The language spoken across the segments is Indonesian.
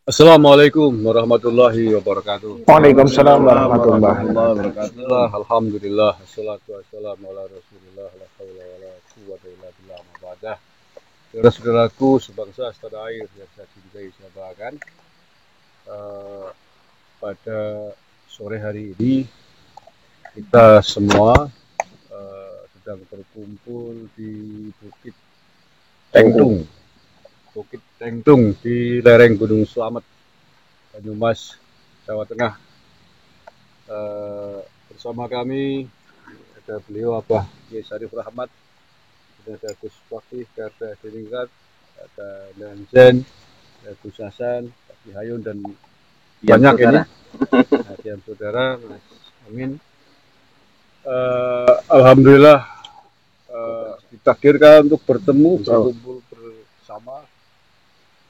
Assalamualaikum warahmatullahi wabarakatuh. Waalaikumsalam Waalaikumsalam warahmatullahi warahmatullahi wabarakatuh. wabarakatuh. Alhamdulillah, assalatu wassalamu ala rasulillah, la hawla wa la quwwata illa billah, ma ba'dah. Saudara-saudaraku sebangsa setanah air yang saya cintai, saya banggakan, eh, pada sore hari ini kita semua sedang berkumpul di Bukit Tengtung, Bukit Tengtung di lereng Gunung Slamet, Banyumas, Jawa Tengah. Bersama kami ada beliau Abah Kiai Syarif Rahmat, ada Gus Fakih, ada Diningrat, ada Nanzen, ada Gus Hasan, Pak Hayun, dan banyak ini. Hadiah saudara, Mas Amin. Alhamdulillah ditakdirkan untuk bertemu, berkumpul bersama.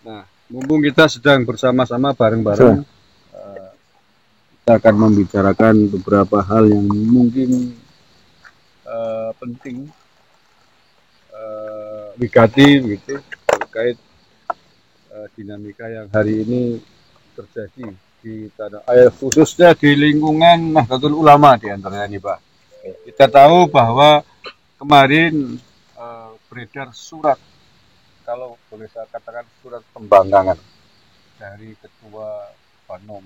Nah, mumpung kita sedang bersama-sama bareng-bareng, kita akan membicarakan beberapa hal yang mungkin penting, negatif gitu, terkait dinamika yang hari ini terjadi di tanah air, khususnya di lingkungan Nahdlatul Ulama di antaranya nih Pak. Kita tahu bahwa kemarin beredar surat, kalau boleh saya katakan surat pembangkangan dari Ketua Banom,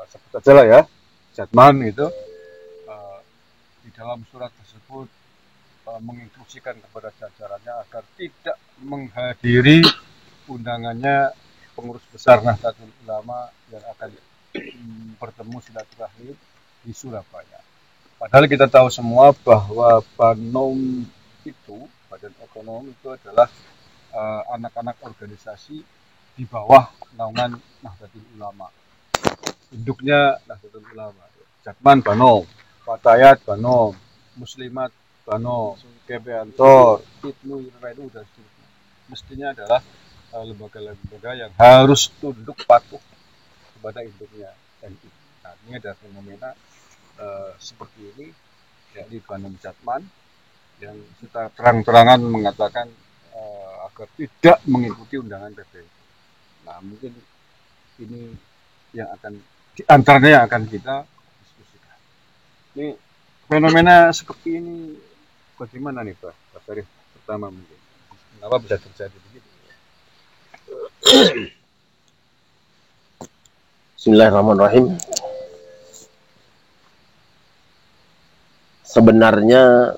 sebut saja lah ya, Jatman itu. Di dalam surat tersebut menginstruksikan kepada jajarannya agar tidak menghadiri undangannya pengurus besar Nahdlatul Ulama yang akan bertemu silaturahmi di Surabaya. Padahal kita tahu semua bahwa Banom itu, Badan Ekonomi itu adalah anak-anak organisasi di bawah naungan Nahdlatul Ulama. Induknya Nahdlatul Ulama. Jatman Banom, Fatayat Banom, Muslimat Banom, Kebeantor, Ibnu Irenu, dan seterusnya. Mestinya adalah lembaga-lembaga yang harus tunduk patuh kepada induknya NU. Nah, ini ada fenomena seperti ini, yakni Banom Jatman yang secara terang-terangan mengatakan agar tidak mengikuti undangan PBB. Nah, mungkin ini yang akan diantaranya yang akan kita diskusikan. Ini fenomena seperti ini bagaimana nih Pak Syarif? Pertama mungkin, kenapa bisa terjadi begitu? Bismillahirrahmanirrahim. Sebenarnya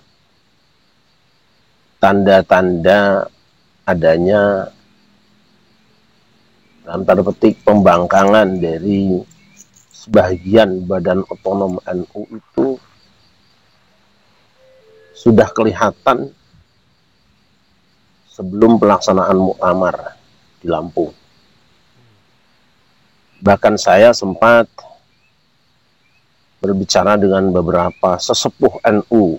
tanda-tanda adanya dalam tanda petik pembangkangan dari sebagian badan otonom NU itu sudah kelihatan sebelum pelaksanaan muktamar di Lampung. Bahkan saya sempat berbicara dengan beberapa sesepuh NU,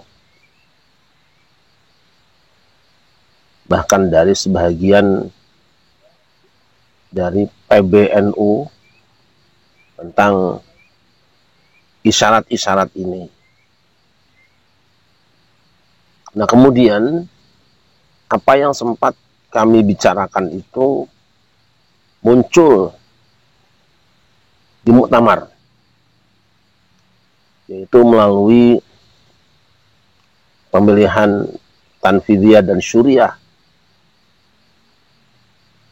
bahkan dari sebagian dari PBNU, tentang isyarat-isyarat ini. Nah, kemudian apa yang sempat kami bicarakan itu muncul di muktamar, yaitu melalui pemilihan Tanfidiyah dan Syuriah.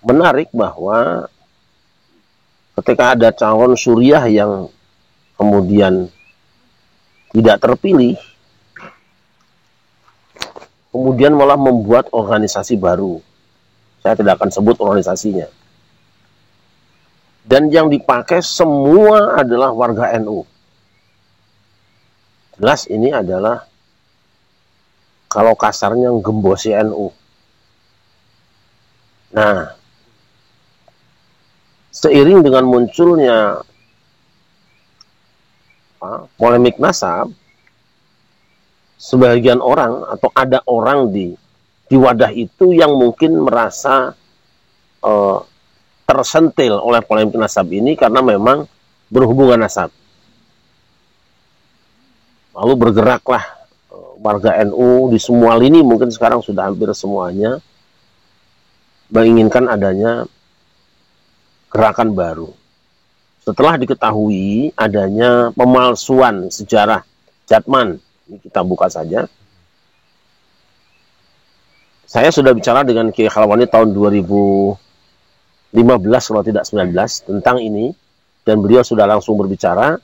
Menarik bahwa ketika ada calon Syuriah yang kemudian tidak terpilih, kemudian malah membuat organisasi baru. Saya tidak akan sebut organisasinya. Dan yang dipakai semua adalah warga NU. Jelas ini adalah, kalau kasarnya, gembosi NU. Nah, seiring dengan munculnya polemik nasab, sebagian orang atau ada orang di wadah itu yang mungkin merasa tersentil oleh polemik nasab ini karena memang berhubungan nasab. Lalu bergeraklah warga NU di semua lini, mungkin sekarang sudah hampir semuanya menginginkan adanya gerakan baru. Setelah diketahui adanya pemalsuan sejarah Jatman, ini kita buka saja. Saya sudah bicara dengan Kiai Khalwani tahun 2015 kalau tidak 19 tentang ini, dan beliau sudah langsung berbicara.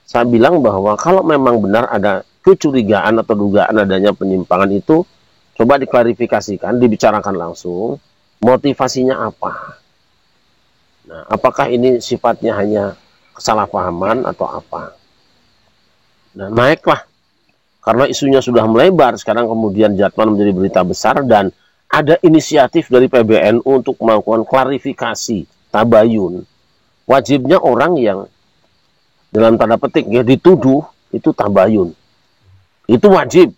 Saya bilang bahwa kalau memang benar ada kecurigaan atau dugaan adanya penyimpangan itu, coba diklarifikasikan, dibicarakan langsung, motivasinya apa. Nah, apakah ini sifatnya hanya kesalahpahaman atau apa? Nah, naiklah. Karena isunya sudah melebar, sekarang kemudian Jatman menjadi berita besar dan ada inisiatif dari PBNU untuk melakukan klarifikasi, tabayun. Wajibnya orang yang dalam tanda petik ya dituduh, itu tabayun. Itu wajib.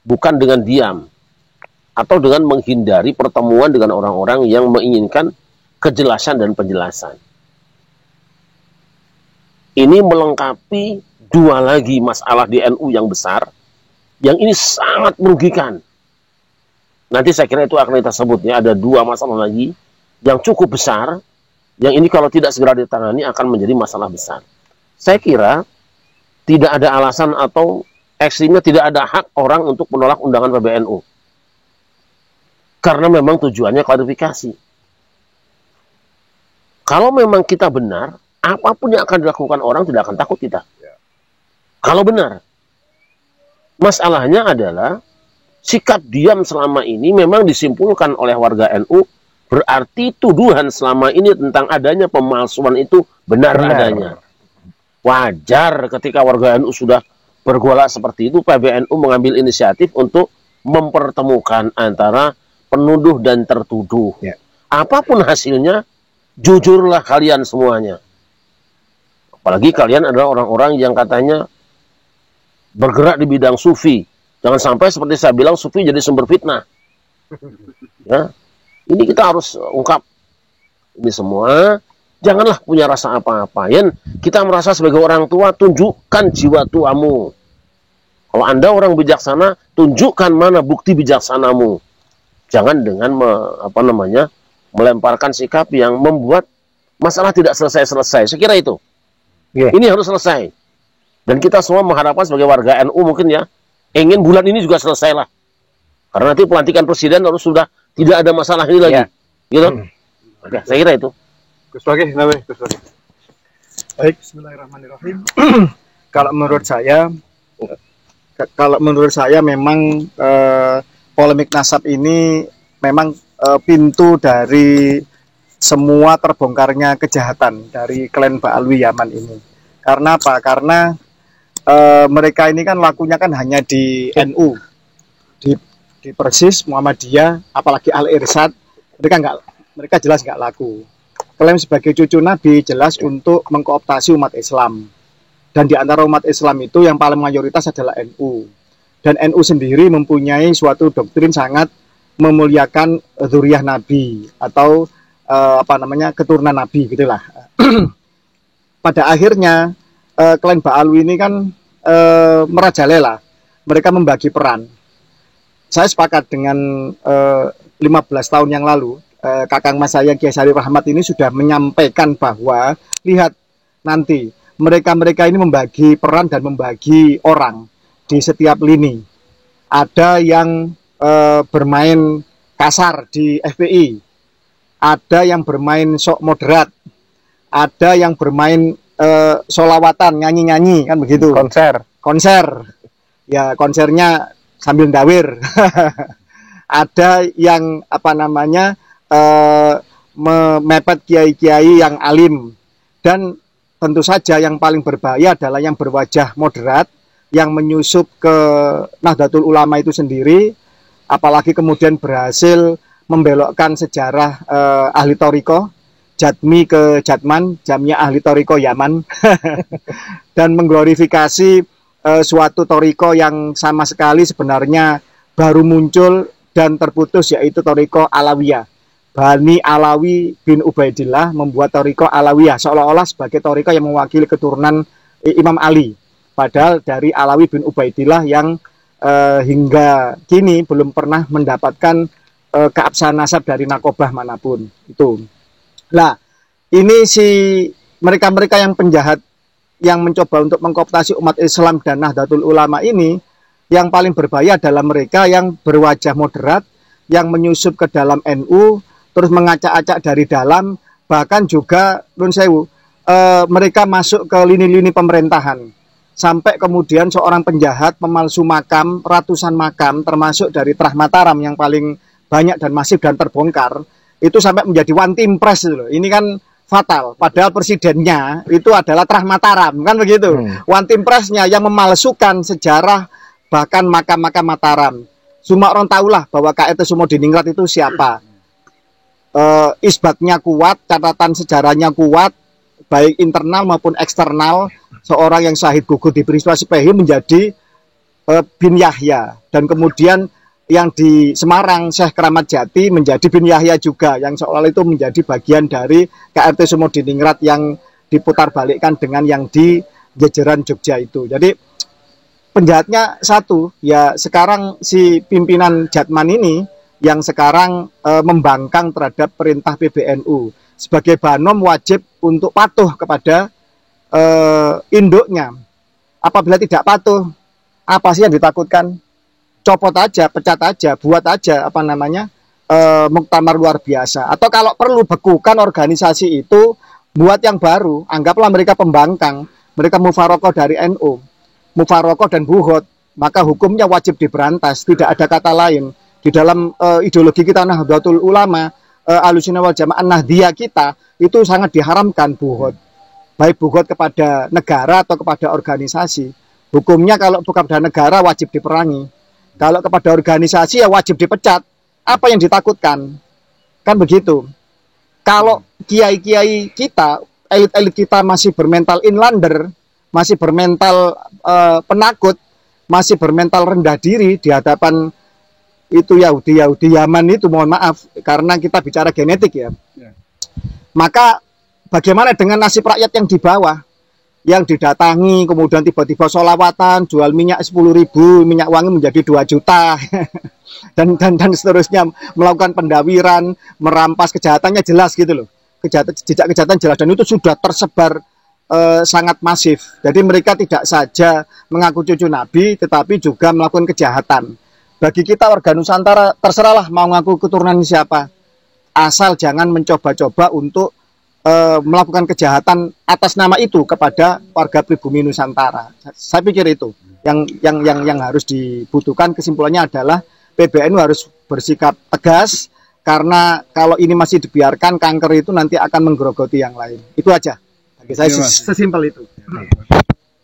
Bukan dengan diam. Atau dengan menghindari pertemuan dengan orang-orang yang menginginkan kejelasan dan penjelasan. Ini melengkapi dua lagi masalah di NU yang besar, yang ini sangat merugikan. Nanti saya kira itu akan kita sebut ya, ada dua masalah lagi yang cukup besar, yang ini kalau tidak segera ditangani akan menjadi masalah besar. Saya kira tidak ada alasan atau ekstrimnya tidak ada hak orang untuk menolak undangan PBNU. Karena memang tujuannya klarifikasi. Kalau memang kita benar, apapun yang akan dilakukan orang tidak akan takut kita. Kalau benar. Masalahnya adalah sikap diam selama ini memang disimpulkan oleh warga NU, berarti tuduhan selama ini tentang adanya pemalsuan itu benar adanya. Wajar ketika warga NU sudah bergolak seperti itu, PBNU mengambil inisiatif untuk mempertemukan antara penuduh dan tertuduh. Apapun hasilnya, jujurlah kalian semuanya. Apalagi kalian adalah orang-orang yang katanya bergerak di bidang sufi. Jangan sampai seperti saya bilang sufi jadi sumber fitnah. Ya, ini kita harus ungkap ini semua. Janganlah punya rasa apa-apa. Ya, kita merasa sebagai orang tua, tunjukkan jiwa tuamu. Kalau Anda orang bijaksana, tunjukkan mana bukti bijaksanamu. Jangan dengan melemparkan sikap yang membuat masalah tidak selesai-selesai. Saya kira itu. Ini harus selesai. Dan kita semua mengharapkan sebagai warga NU mungkin ya, ingin bulan ini juga selesai lah. Karena nanti pelantikan presiden harus sudah tidak ada masalah ini lagi. Gitu? Oke, saya kira itu. Gus Wage, Gus Wage. Baik, bismillahirrahmanirrahim. Kalau menurut saya memang polemik nasab ini memang pintu dari semua terbongkarnya kejahatan dari klan Ba'alwi Yaman ini. Karena apa? Karena mereka ini kan lakunya kan hanya di NU, di Persis, Muhammadiyah, apalagi Al-Irsyad, mereka jelas nggak laku. Klaim sebagai cucu Nabi jelas untuk mengkooptasi umat Islam. Dan di antara umat Islam itu yang paling mayoritas adalah NU. Dan NU sendiri mempunyai suatu doktrin sangat memuliakan dzurriyyah Nabi atau keturunan Nabi gitulah. Pada akhirnya klan Ba'alwi ini kan merajalela. Mereka membagi peran. Saya sepakat dengan 15 tahun yang lalu kakang mas saya Kiai Sarif Rahmat ini sudah menyampaikan bahwa lihat nanti mereka ini membagi peran dan membagi orang di setiap lini. Ada yang bermain kasar di FPI, ada yang bermain sok moderat, ada yang bermain solawatan, nyanyi-nyanyi kan begitu. Konser, ya konsernya sambil ndawir. Ada yang mepet kiai-kiai yang alim, dan tentu saja yang paling berbahaya adalah yang berwajah moderat, yang menyusup ke Nahdlatul Ulama itu sendiri, apalagi kemudian berhasil membelokkan sejarah ahli Thariqah, Jatmi ke Jatman, jamnya ahli Thariqah Yaman, dan mengglorifikasi suatu Thariqah yang sama sekali sebenarnya baru muncul dan terputus, yaitu Thariqah Alawiyah. Bani Alawi bin Ubaidillah membuat Thariqah Alawiyah seolah-olah sebagai Thariqah yang mewakili keturunan Imam Ali. Padahal dari Alawi bin Ubaidillah yang hingga kini belum pernah mendapatkan keabsahan nasab dari nakobah manapun. Itu. Nah, ini si mereka-mereka yang penjahat yang mencoba untuk mengkooptasi umat Islam dan Nahdlatul Ulama ini, yang paling berbahaya adalah mereka yang berwajah moderat, yang menyusup ke dalam NU, terus mengacak-acak dari dalam, bahkan juga nun sewu, mereka masuk ke lini-lini pemerintahan. Sampai kemudian seorang penjahat pemalsu makam, ratusan makam, termasuk dari Trah Mataram yang paling banyak dan masif dan terbongkar, itu sampai menjadi one team press gitu loh. Ini kan fatal. Padahal presidennya itu adalah Trah Mataram, kan begitu. One team pressnya yang memalsukan sejarah bahkan makam-makam Mataram. Semua orang tahulah bahwa KRT Sumodiningrat itu siapa. Isbatnya kuat, catatan sejarahnya kuat, baik internal maupun eksternal. Seorang yang syahid gugur di peristiwa Sipehi menjadi bin Yahya, dan kemudian yang di Semarang Syekh Keramat Jati menjadi bin Yahya juga, yang seolah itu menjadi bagian dari KRT Sumodiningrat yang diputarbalikkan dengan yang di jajaran Jogja itu. Jadi penjahatnya satu, ya sekarang si pimpinan Jatman ini yang sekarang membangkang terhadap perintah PBNU. Sebagai Banom wajib untuk patuh kepada induknya. Apabila tidak patuh, apa sih yang ditakutkan? Copot aja, pecat aja, buat aja muktamar luar biasa. Atau kalau perlu bekukan organisasi itu, buat yang baru. Anggaplah mereka pembangkang, mereka mufarokoh dari NU, mufarokoh dan buhut, maka hukumnya wajib diberantas. Tidak ada kata lain. Di dalam ideologi kita Nahdlatul Ulama, Ahlussunnah wal Jamaah Nahdiyah kita, itu sangat diharamkan buhut. Baik buhut kepada negara atau kepada organisasi. Hukumnya kalau bukan kepada negara wajib diperangi. Kalau kepada organisasi ya wajib dipecat. Apa yang ditakutkan? Kan begitu. Kalau kiai-kiai kita, elit-elit kita masih bermental inlander, masih bermental penakut, masih bermental rendah diri di hadapan itu Yahudi Yaman itu, mohon maaf karena kita bicara genetik ya. Maka bagaimana dengan nasib rakyat yang di bawah, yang didatangi kemudian tiba-tiba sholawatan, jual minyak 10.000, minyak wangi menjadi 2 juta dan seterusnya, melakukan pendawiran, merampas, kejahatannya jelas gitu loh, jejak kejahatan jelas, dan itu sudah tersebar sangat masif. Jadi mereka tidak saja mengaku cucu Nabi, tetapi juga melakukan kejahatan. Bagi kita warga Nusantara, terserahlah mau ngaku keturunan siapa, asal jangan mencoba-coba untuk melakukan kejahatan atas nama itu kepada warga pribumi Nusantara. Saya pikir itu yang harus dibutuhkan. Kesimpulannya adalah PBNU harus bersikap tegas, karena kalau ini masih dibiarkan, kanker itu nanti akan menggerogoti yang lain. Itu aja. Bagi saya sesimpel itu.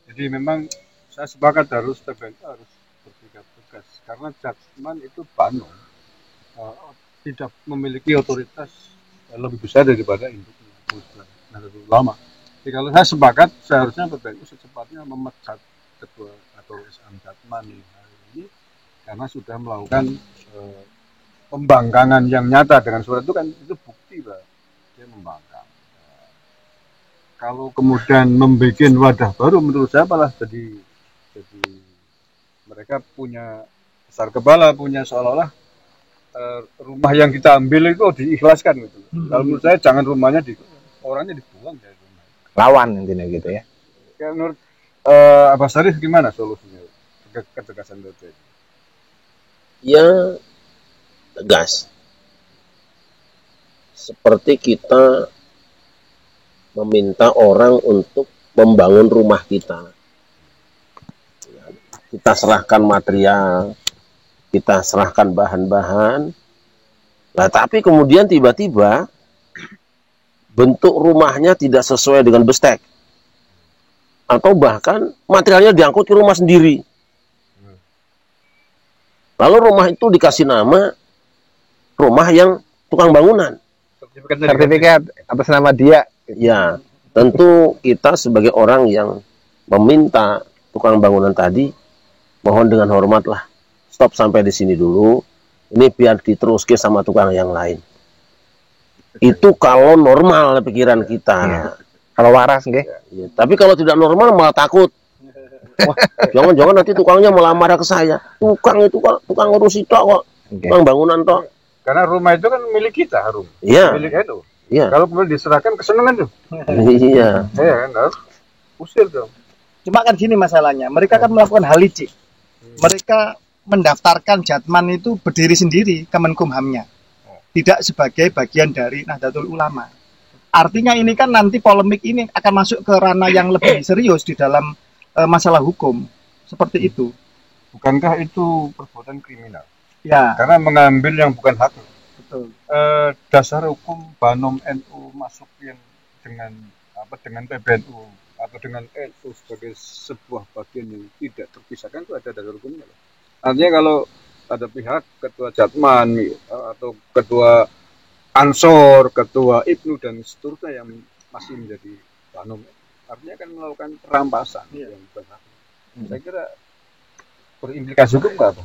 Jadi memang saya sepakat harus PBNU harus bersikap tegas, karena Jatman itu Banom tidak memiliki otoritas lebih besar daripada induknya Nahdlatul Ulama. Jadi kalau saya sepakat, seharusnya PBNU secepatnya memecat ketua atau SM Jatman hari ini, karena sudah melakukan pembangkangan yang nyata dengan surat itu, kan itu bukti bahwa dia membangkang. Kalau kemudian membuat wadah baru, menurut saya malah jadi mereka punya besar kepala, punya seolah-olah rumah yang kita ambil itu diikhlaskan gitu. Kalau menurut saya jangan rumahnya orangnya dibuang dari rumah. Lawan intinya gitu ya. Ya menurut Abbas Sarif gimana solusinya ketegasan itu? Ya tegas. Seperti kita meminta orang untuk membangun rumah kita. Kita serahkan material, kita serahkan bahan-bahan. Nah, tapi kemudian tiba-tiba bentuk rumahnya tidak sesuai dengan bestek. Atau bahkan materialnya diangkut ke rumah sendiri. Lalu rumah itu dikasih nama rumah yang tukang bangunan. Sertifikat atas nama dia. Ya, tentu kita sebagai orang yang meminta tukang bangunan tadi, mohon dengan hormat lah, stop sampai di sini dulu. Ini biar diteruskan sama tukang yang lain. Itu kalau normal pikiran kita. Ya. Kalau waras, nggih. Ya, tapi kalau tidak normal malah takut. Wah, jangan-jangan nanti tukangnya malah marah ke saya. Tukang itu kok, tukang urus itu kok, tukang bangunan toh. Karena rumah itu kan milik kita, Harum. Iya. Milik NU. Iya. Kalau kemudian diserahkan kesenangan tuh. Iya. Iya kan, harus usir dong. Cuma kan gini masalahnya, mereka kan melakukan hal licik. Mereka mendaftarkan Jatman itu berdiri sendiri Kemenkumhamnya, tidak sebagai bagian dari Nahdlatul Ulama. Artinya ini kan nanti polemik ini akan masuk ke ranah yang lebih serius di dalam masalah hukum, seperti itu. Bukankah itu perbuatan kriminal? Ya, Karena mengambil yang bukan hak. betul. Dasar hukum Banom NU masuk yang dengan PBNU atau dengan NU sebagai sebuah bagian yang tidak terpisahkan itu ada dasar hukumnya. Artinya kalau ada pihak ketua Jatman atau ketua Ansor, ketua Ibnu dan seterusnya yang masih menjadi Banom, artinya akan melakukan perampasan yang bukan hak. Saya kira berimplikasi hukum nggak apa?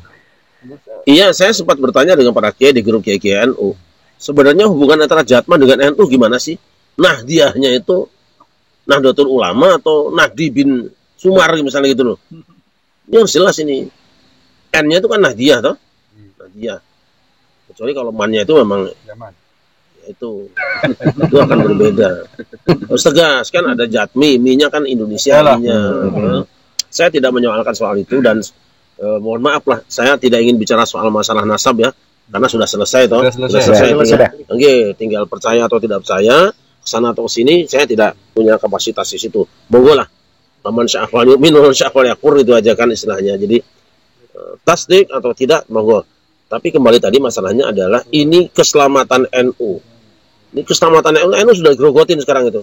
Iya, saya sempat bertanya dengan para kiai di grup kiai NU. Sebenarnya hubungan antara Jatman dengan NU gimana sih? Nahdiyahnya itu Nahdlatul Ulama atau Nahdi bin Sumar misalnya gitu loh. Ini harus jelas ini. N-nya itu kan Nahdiyah toh? Nahdiyah. Kecuali kalau man-nya itu memang Zaman. ya itu akan berbeda. Harus tegas kan ada Jatmi, Mi-nya kan Indonesia Mi-nya. Saya tidak menyoalkan soal itu dan mohon maaf lah, saya tidak ingin bicara soal masalah nasab ya, karena sudah selesai toh. Sudah selesai. Oke, tinggal percaya atau tidak percaya, sana atau sini, saya tidak punya kapasitas di situ. Monggo lah. Aman sya'afal yu'min wa sya'afal yakfur itu aja kan istilahnya. Jadi tasdik atau tidak monggo. Tapi kembali tadi masalahnya adalah ini keselamatan NU. Ini keselamatan NU sudah grogotin sekarang itu.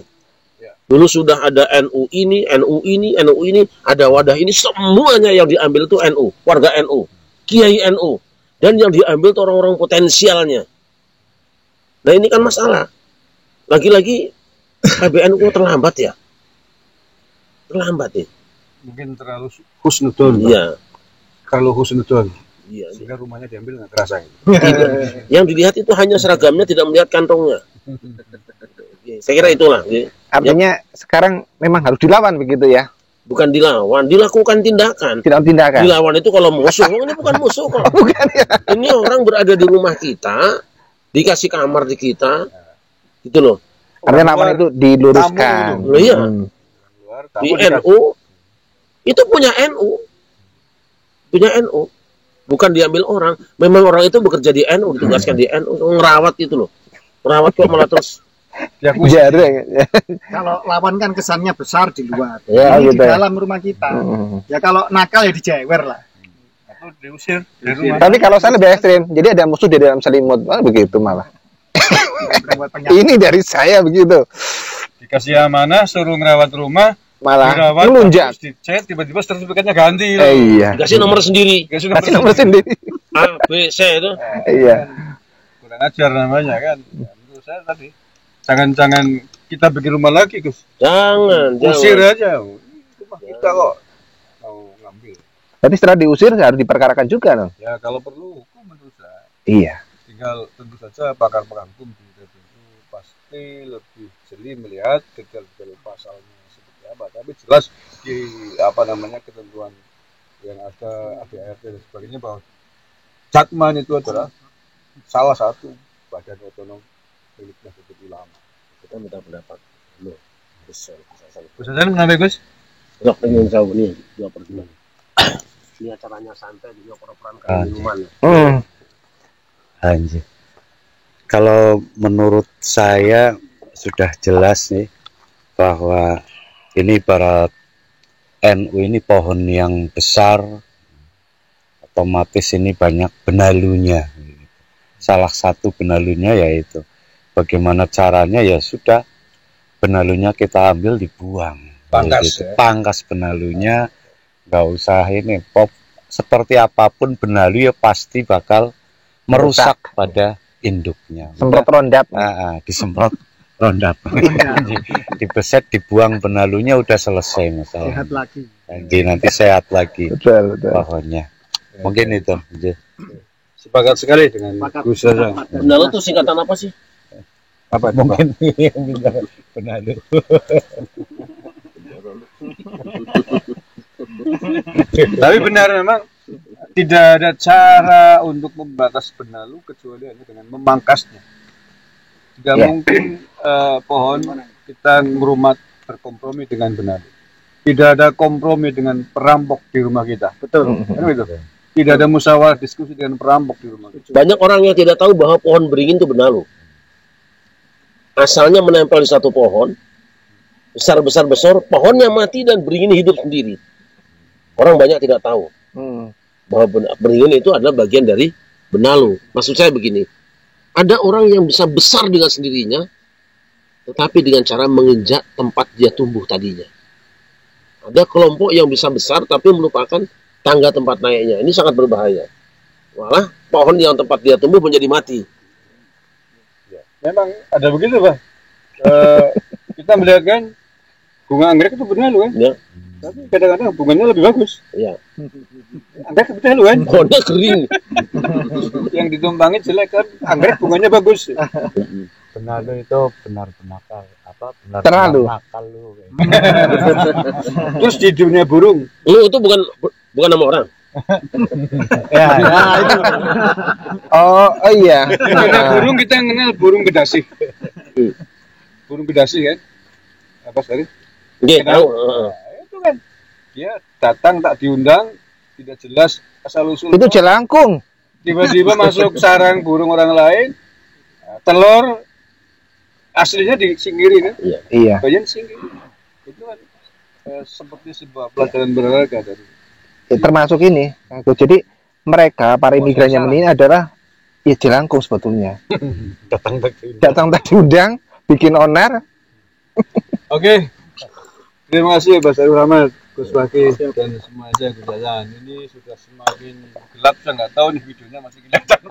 Dulu sudah ada NU ini, ada wadah ini, semuanya yang diambil itu NU, warga NU, kiai NU, dan yang diambil itu orang-orang potensialnya. Nah ini kan masalah. Lagi-lagi PBNU terlambat ya, Mungkin terlalu husnudon. Iya. Terlalu husnudon. Iya. Sehingga rumahnya diambil nggak kerasa. Yang dilihat itu hanya seragamnya, tidak melihat kantongnya. Saya kira itulah. Artinya sekarang memang harus dilawan begitu ya? Bukan dilawan, dilakukan tindakan. Tidak tindakan. Dilawan itu kalau musuh, ini bukan musuh kok. Bukan ya. Ini orang berada di rumah kita, dikasih kamar di kita, gitu loh. Artinya lawan itu diluruskan. Loh iya. Di NU itu punya NU, bukan diambil orang. Memang orang itu bekerja di NU, ditugaskan di NU, ngerawat itu loh. Merawat kok malah terus. Ya, jarang. Kalau lawan kan kesannya besar di luar, Ya, ini gitu di ya. dalam rumah kita. Ya kalau nakal ya dijewer lah. Atau diusir dari rumah. Tapi kalau saya lebih ekstrim, jadi ada musuh di dalam selimut, begitu malah. Buat penyakit. Ini dari saya begitu, Dikasih amanah, suruh ngerawat rumah, malah dirawat, melunjak. terus dicet, tiba-tiba sertifikatnya ganti. Iya. Dikasih nomor sendiri. Dikasih Kasih nomor sendiri. A, B, C itu. Iya. Kurang ajar namanya kan. Ya, menurut saya tadi. Jangan kita bikin rumah lagi, Gus. Jangan. Usir aja. Rumah kita kok mau ngambil. Tapi setelah diusir harus diperkarakan juga dong. Ya kalau perlu hukum menurut saya. Iya. Tinggal tentu saja pakar-pakar hukum di itu pasti lebih jeli melihat detail-detail pasalnya seperti apa. Tapi jelas di ketentuan yang ada ADART dan sebagainya bahwa Jatman itu adalah salah satu badan otonom milik Nahdlatul Ulama. Kita minta pendapat. Loh. Besar. Ustaz kenapa Gus? Dok, pengen jawab nih 2/2. Ini acaranya santai juga peran minuman. Anjir. Kalau menurut saya sudah jelas nih bahwa ini para NU ini pohon yang besar, otomatis ini banyak benalunya. Salah satu benalunya yaitu bagaimana caranya ya sudah benalunya kita ambil dibuang. Pangkas gitu. ya? Pangkas benalunya, nggak usah ini pop. Seperti apapun benalu ya pasti bakal merusak pada induknya. Semprot rondap. Disemprot rondap. Dibeset, dibuang benalunya udah selesai masalah. Sehat lagi. Nanti sehat lagi Betul. pohonnya. Mungkin itu. Sepakat sekali dengan Gus Hasan. Benalu itu singkatan apa sih? Apa Mungkin yang bilang benalu. Tapi benar memang tidak ada cara untuk membatas benalu kecuali hanya dengan memangkasnya. Tidak Ya. mungkin pohon, kita merumat berkompromi dengan benar. Tidak ada kompromi dengan perampok di rumah kita. Betul. Kan gitu. Tidak ada musyawarah diskusi dengan perampok di rumah kita. Banyak orang yang tidak tahu bahwa pohon beringin itu benalu. Asalnya menempel di satu pohon, besar, pohonnya mati dan beringin hidup sendiri. Orang banyak tidak tahu bahwa beringin itu adalah bagian dari benalu. Maksud saya begini, ada orang yang bisa besar dengan sendirinya, tetapi dengan cara menginjak tempat dia tumbuh tadinya. Ada kelompok yang bisa besar tapi melupakan tangga tempat naiknya. Ini sangat berbahaya. Malah pohon yang tempat dia tumbuh menjadi mati. Memang ada begitu, Pak. Kita melihat kan bunga anggrek itu benalu kan? Ya. Tapi kadang-kadang bunganya lebih bagus. Ya. Anggrek benalu kan? Pohonnya kering. Yang ditumbangin jelek kan? Anggrek bunganya bagus. Benalu itu benar-benar benar Terlalu. nakal lu. Terus di dunia burung, Lu itu bukan nama orang. Ya, itu. Oh iya. di dunia burung kita kenal burung gedasih. Burung gedasih kan? Apa tadi? Nggih, tahu. Itu kan dia datang tak diundang, tidak jelas asal usul. Itu jelangkung. Tiba-tiba masuk sarang burung orang lain, telur aslinya disingkiri kan? Iya. Bagian singkiri. Itu kan seperti sebuah pelajaran berharga dari. Ya, termasuk ini. Jadi mereka para imigran Yaman ini adalah ya jelangkung sebetulnya. Datang tak diundang, bikin onar. Oke. Terima kasih Pak Sarul Rahmat, Gus Baki dan semua aja Gus Hasan. Ini sudah semakin gelap, saya nggak tahu nih videonya masih kelihatan.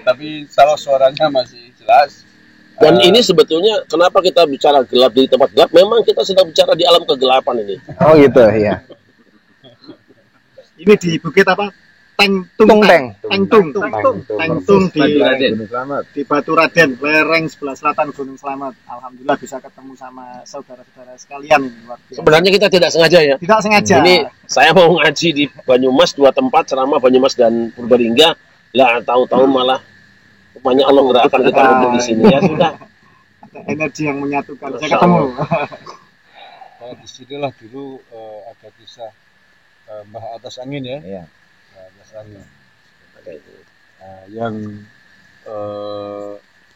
Tapi salah suaranya masih jelas. Dan ini sebetulnya kenapa kita bicara gelap di tempat gelap? Memang kita sedang bicara di alam kegelapan ini. Oh gitu, iya. Ini di bukit apa? Tengtung di Batu Raden, lereng sebelah selatan Gunung Slamet. Alhamdulillah bisa ketemu sama saudara-saudara sekalian ini, luar biasa. Sebenarnya kita tidak sengaja ya. Tidak sengaja. Ini saya mau ngaji di Banyumas, 2 tempat ceramah Banyumas dan Purbalingga. Lah tahu-tahu malah rupanya Allah gerakkan kita untuk di sini ya sudah. Ada energi yang menyatukan. Saya ketemu. Di sinilah dulu ada kisah Mbah Atas Angin ya. Iya. Atas Angin. Yang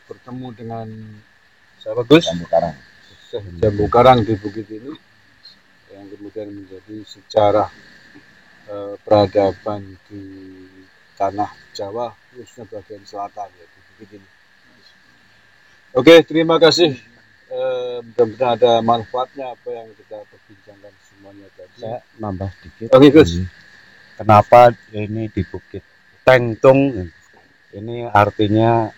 bertemu dengan siapa Gus? Jambu Karang di bukit ini, yang kemudian menjadi sejarah peradaban di tanah Jawa, khususnya bagian selatan ya, di bukit ini. Oke, terima kasih. Mudah-mudahan ada manfaatnya apa yang kita perbincangkan semuanya tadi. Saya nambah dikit. Oke, Gus. Kenapa ini di Bukit Tengtung? Ini artinya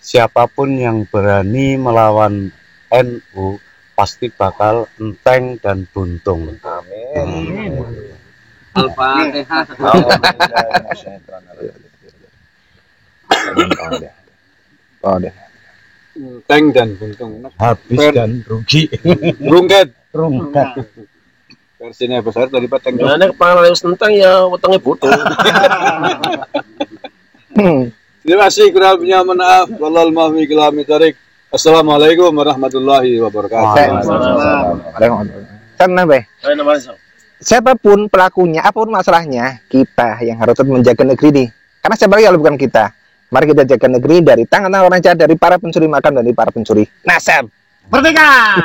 siapapun yang berani melawan NU pasti bakal enteng dan buntung. Amin. Al-Fatihah. Oh deh. Enteng dan buntung. Habis dan rugi. Rungkat. Rungkat. Versinya besar dari Pak Tengtung. Nah, kepala lewat tentang ya wetenge butuh. Terima kasih, kurang lebihnya maaf. Wallahul muwaffiq ila aqwamit thoriq. Assalamualaikum warahmatullahi wabarakatuh. Karena siapapun pelakunya, apapun masalahnya, kita yang harus tetap menjaga negeri ini. Karena siapa lagi kalau bukan kita. Mari kita jaga negeri dari tangan-tangan orang jahat, dari para pencuri makan, dari para pencuri nasab. Merdeka!